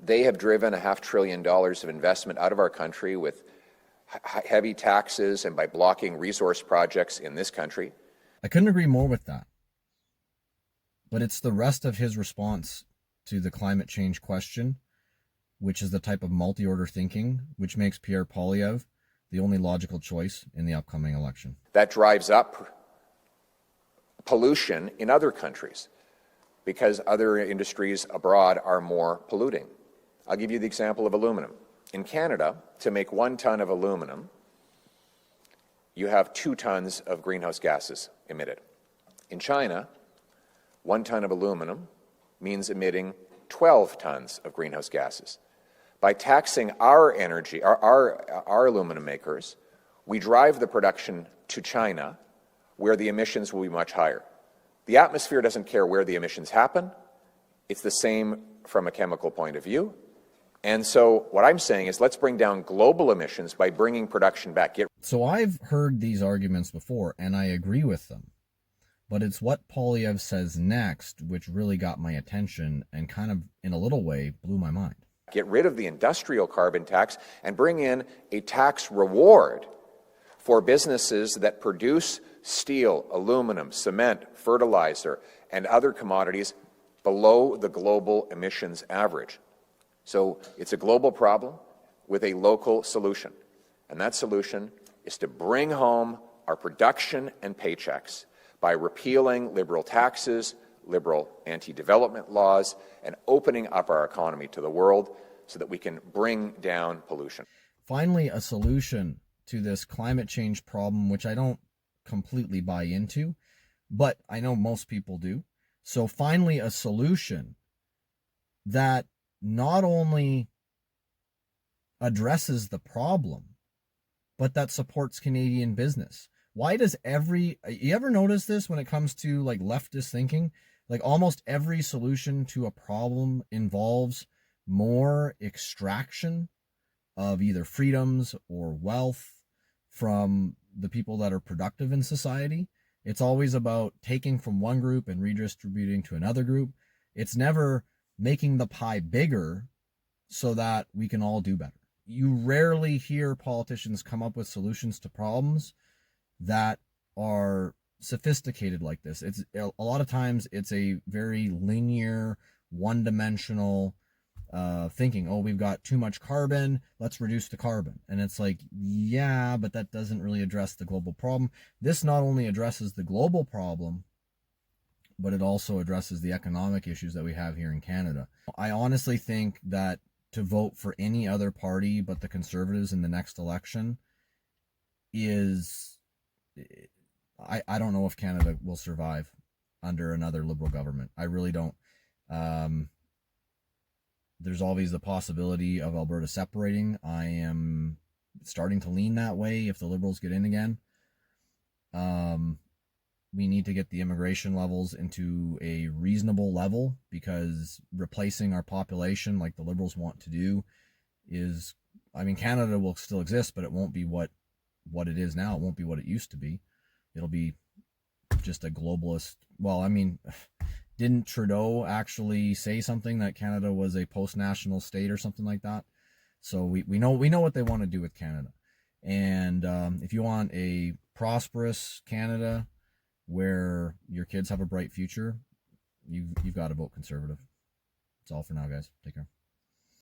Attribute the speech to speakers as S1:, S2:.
S1: They have driven $500 billion of investment out of our country with heavy taxes and by blocking resource projects in this country.
S2: I couldn't agree more with that. But it's the rest of his response to the climate change question, which is the type of multi-order thinking which makes Pierre Poilievre the only logical choice in the upcoming election.
S1: That drives up pollution in other countries because other industries abroad are more polluting. I'll give you the example of aluminum. In Canada, to make 1 ton of aluminum, you have 2 tons of greenhouse gases emitted. In China, 1 ton of aluminum means emitting 12 tons of greenhouse gases. By taxing our energy, our aluminum makers, we drive the production to China, where the emissions will be much higher. The atmosphere doesn't care where the emissions happen. It's the same from a chemical point of view. And so what I'm saying is let's bring down global emissions by bringing production back.
S2: So I've heard these arguments before, and I agree with them. But it's what Poilievre says next which really got my attention and kind of, in a little way, blew my mind.
S1: Get rid of the industrial carbon tax and bring in a tax reward for businesses that produce steel, aluminum, cement, fertilizer, and other commodities below the global emissions average. So it's a global problem with a local solution. And that solution is to bring home our production and paychecks by repealing liberal taxes, liberal anti-development laws, and opening up our economy to the world so that we can bring down pollution.
S2: Finally, a solution to this climate change problem, which I don't completely buy into, but I know most people do. So finally, a solution that not only addresses the problem, but that supports Canadian business. Why does you ever notice this when it comes to like leftist thinking? Like almost every solution to a problem involves more extraction of either freedoms or wealth from the people that are productive in society. It's always about taking from one group and redistributing to another group. It's never making the pie bigger so that we can all do better. You rarely hear politicians come up with solutions to problems that are sophisticated like this. It's a lot of times it's a very linear, one-dimensional thinking. Oh, we've got too much carbon, let's reduce the carbon. And it's like, yeah, but that doesn't really address the global problem. This not only addresses the global problem, but it also addresses the economic issues that we have here in Canada. I honestly think that to vote for any other party but the Conservatives in the next election is, I don't know if Canada will survive under another Liberal government. I really don't. There's always the possibility of Alberta separating. I am starting to lean that way if the Liberals get in again. We need to get the immigration levels into a reasonable level, because replacing our population like the Liberals want to do is, I mean, Canada will still exist, but it won't be what it is now. It won't be what it used to be. It'll be just a globalist. Well, I mean, didn't Trudeau actually say something that Canada was a post-national state or something like that? So we know what they want to do with Canada. And if you want a prosperous Canada where your kids have a bright future, you've got to vote Conservative. That's all for now, guys. Take care.